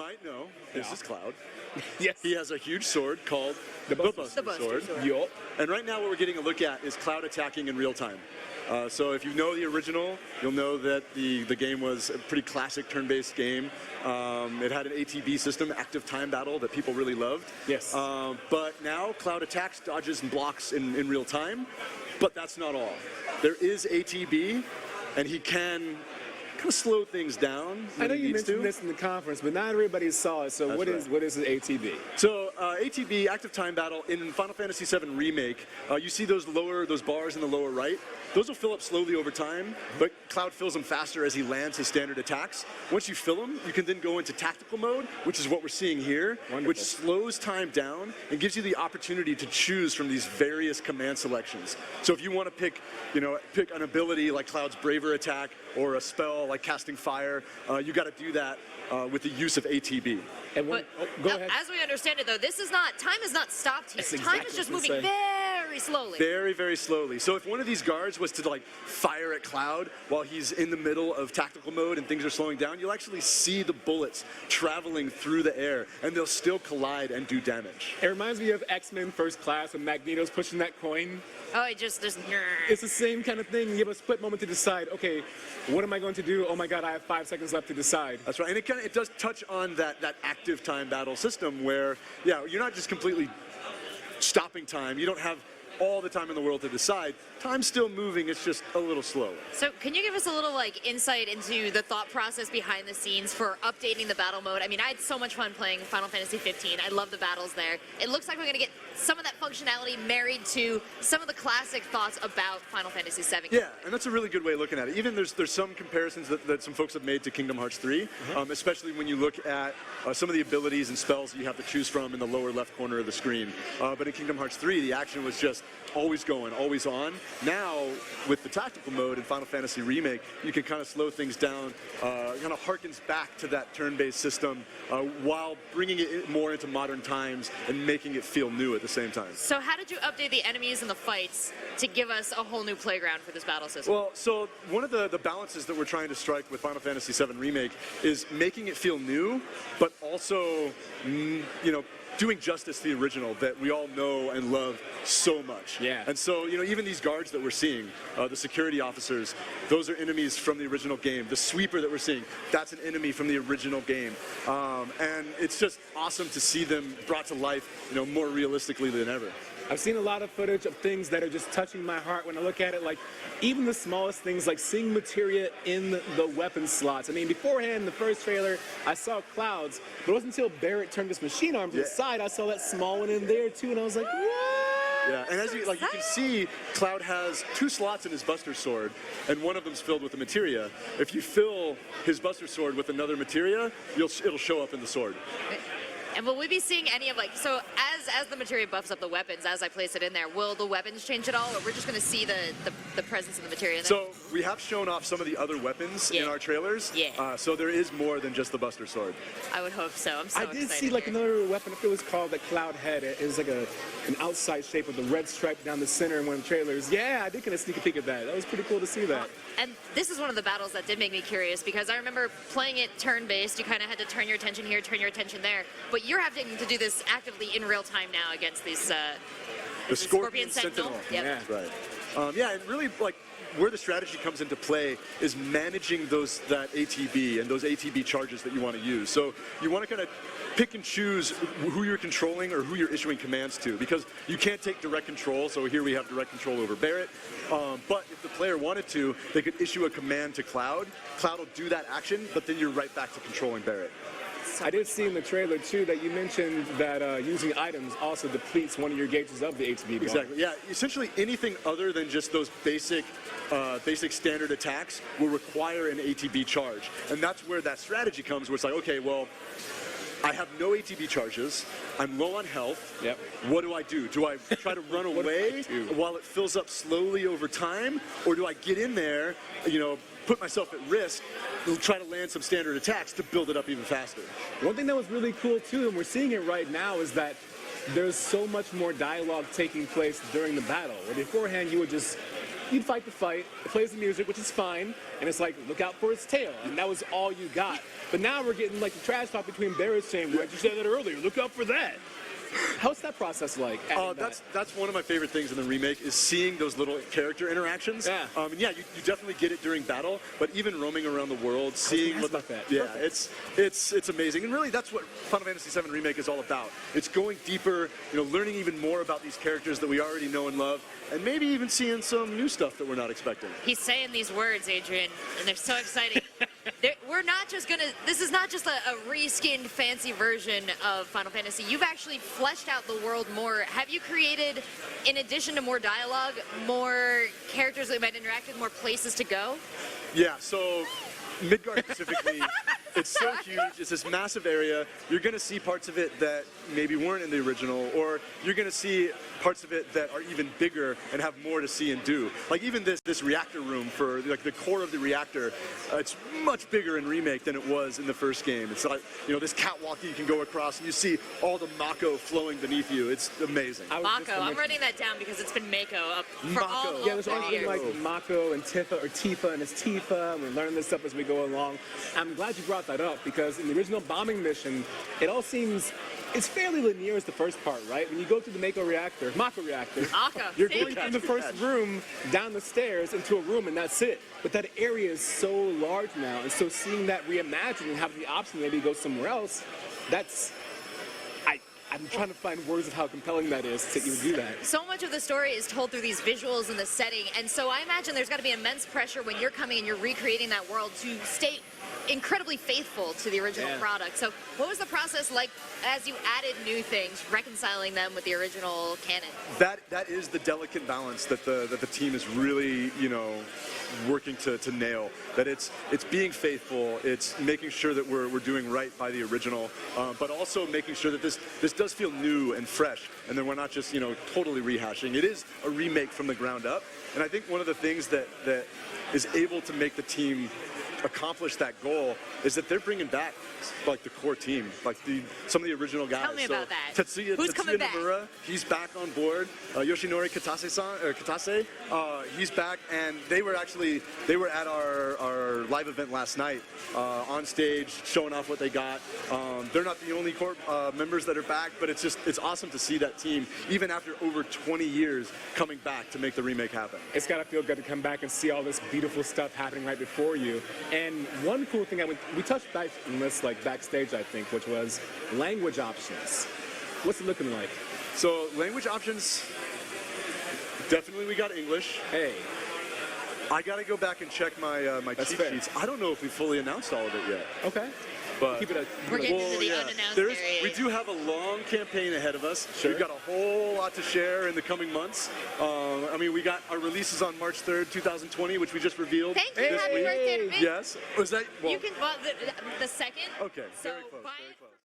might know, this is Cloud. Yes. He has a huge sword called the Buster Sword. Yup. And right now what we're getting a look at is Cloud attacking in real time. So if you know the original, you'll know that the game was a pretty classic turn-based game. It had an ATB system, active time battle, that people really loved. Yes. But now Cloud attacks, dodges, and blocks in real time. But that's not all. There is ATB, and he can kind of slow things down. I know you mentioned this in the conference, but not everybody saw it. So what is the ATB? So ATB, active time battle, in Final Fantasy VII Remake, you see those bars in the lower right. Those will fill up slowly over time, but Cloud fills them faster as he lands his standard attacks. Once you fill them, you can then go into tactical mode, which is what we're seeing here, which slows time down and gives you the opportunity to choose from these various command selections. So if you want to pick an ability like Cloud's Braver attack or a spell like casting fire, you got to do that with the use of ATB. But go ahead. As we understand it, though, time is not stopped here. Time is just moving very slowly. Very, very slowly. So if one of these guards was to fire at Cloud while he's in the middle of tactical mode and things are slowing down, you'll actually see the bullets traveling through the air, and they'll still collide and do damage. It reminds me of X-Men First Class when Magneto's pushing that coin. Oh, it just It's the same kind of thing. You have a split moment to decide, okay, what am I going to do? Oh my God, I have 5 seconds left to decide. That's right, and it does touch on that active time battle system where, yeah, you're not just completely stopping time. You don't have all the time in the world to decide. Time's still moving, it's just a little slower. So can you give us a little insight into the thought process behind the scenes for updating the battle mode? I mean, I had so much fun playing Final Fantasy 15. I love the battles there. It looks like we're going to get some of that functionality married to some of the classic thoughts about Final Fantasy 7. Yeah, and that's a really good way of looking at it. Even there's some comparisons that some folks have made to Kingdom Hearts 3, especially when you look at some of the abilities and spells that you have to choose from in the lower left corner of the screen. But in Kingdom Hearts 3, the action was just always going, always on. Now, with the tactical mode in Final Fantasy Remake, you can kind of slow things down, kind of harkens back to that turn-based system while bringing it more into modern times and making it feel new at the same time. So how did you update the enemies and the fights to give us a whole new playground for this battle system? Well, so one of the balances that we're trying to strike with Final Fantasy VII Remake is making it feel new, but also, doing justice to the original that we all know and love so much. Yeah. And so, even these guards that we're seeing, the security officers, those are enemies from the original game. The sweeper that we're seeing, that's an enemy from the original game. And it's just awesome to see them brought to life, more realistically than ever. I've seen a lot of footage of things that are just touching my heart when I look at it, like even the smallest things, like seeing materia in the weapon slots. I mean, beforehand, in the first trailer, I saw clouds, but it wasn't until Barrett turned his machine arm to the side, I saw that small one in there too, and I was like, what? Yeah, and as you can see, Cloud has 2 slots in his Buster Sword, and one of them's filled with the materia. If you fill his Buster Sword with another materia, it'll show up in the sword. And will we be seeing any of so as the materia buffs up the weapons, as I place it in there, will the weapons change at all, or we're just going to see the presence of the materia in there? So we have shown off some of the other weapons in our trailers. Yeah. So there is more than just the Buster Sword. I would hope so. I'm so excited. I did see another weapon, if it was called the Cloud Head. It was like an outside shape with a red stripe down the center in one of the trailers. Yeah, I did kind of sneak a peek at that. That was pretty cool to see that. And this is one of the battles that did make me curious, because I remember playing it turn-based. You kind of had to turn your attention here, turn your attention there. But you're having to do this actively in real time now against these the Scorpion Sentinel. Yep. Yeah, that's right. Yeah, and really, where the strategy comes into play is managing that ATB and those ATB charges that you want to use. So you want to kind of pick and choose who you're controlling or who you're issuing commands to, because you can't take direct control. So here we have direct control over Barrett. But if the player wanted to, they could issue a command to Cloud. Cloud will do that action, but then you're right back to controlling Barrett. I did see in the trailer, too, that you mentioned that using items also depletes one of your gauges of the ATB bar. Exactly, yeah. Essentially, anything other than just those basic standard attacks will require an ATB charge. And that's where that strategy comes, where it's like, okay, well, I have no ATB charges. I'm low on health. Yep. What do I do? Do I try to run away while it fills up slowly over time? Or do I get in there, put myself at risk, and try to land some standard attacks to build it up even faster? One thing that was really cool, too, and we're seeing it right now, is that there's so much more dialogue taking place during the battle. Where beforehand, you would just you'd fight the fight, it plays the music, which is fine, and it's like, look out for its tail, and that was all you got. But now we're getting like the trash talk between Barrett saying, why'd you say that earlier? Look out for that. How's that process like? That's one of my favorite things in the remake is seeing those little character interactions. Yeah. And yeah, you definitely get it during battle, but even roaming around the world, seeing what yeah, it's amazing. And really, that's what Final Fantasy VII Remake is all about. It's going deeper, learning even more about these characters that we already know and love, and maybe even seeing some new stuff that we're not expecting. He's saying these words, Adrian, and they're so exciting. We're not just this is not just a reskinned fancy version of Final Fantasy. You've actually fleshed out the world more. Have you created, in addition to more dialogue, more characters that we might interact with, more places to go? Yeah, so Midgard specifically, it's so huge. It's this massive area. You're going to see parts of it that maybe weren't in the original, or you're going to see parts of it that are even bigger and have more to see and do. Like even this reactor room for like the core of the reactor, it's much bigger in Remake than it was in the first game. It's like, this catwalk that you can go across and you see all the Mako flowing beneath you. It's amazing. Mako, I'm writing that down because it's been Mako up for all Yeah, there's all always been years. like Mako and Tifa, or Tifa and it's Tifa, and we're learning this stuff as we go along. I'm glad you brought that up because in the original bombing mission, it all seems, it's fairly linear as the first part, right? When you go through the Mako reactor, you're going from the first room down the stairs into a room and that's it. But that area is so large now, and so seeing that reimagined and have the option to maybe go somewhere else, I'm trying to find words of how compelling that is to even do that. So much of the story is told through these visuals and the setting, and so I imagine there's got to be immense pressure when you're coming and you're recreating that world to stay incredibly faithful to the original product. So what was the process like as you added new things, reconciling them with the original canon? That is the delicate balance that the team is really, working to nail. That it's being faithful, it's making sure that we're doing right by the original, but also making sure that this does feel new and fresh, and then we're not just totally rehashing. It is a remake from the ground up, and I think one of the things that is able to make the team accomplish that goal is that they're bringing back like the core team, like some of the original guys. Tell me about that. Who's coming back? Nomura, he's back on board. Yoshinori Katase, he's back, and they were at our live event last night on stage, showing off what they got. They're not the only core members that are back, but it's awesome to see that team, even after over 20 years, coming back to make the remake happen. It's gotta feel good to come back and see all this beautiful stuff happening right before you. And one cool thing we touched back on this like backstage, I think, which was language options. What's it looking like? So language options, definitely we got English. Hey. I gotta go back and check my cheat sheets. I don't know if we fully announced all of it yet. Okay. But we're getting into the unannounced area. We do have a long campaign ahead of us. Sure. We've got a whole lot to share in the coming months. We got our releases on March 3rd, 2020, which we just revealed. Thank you. Happy birthday to me. Yes. Was that? Well, You can, the second. okay. So Very close. buy Very it. close.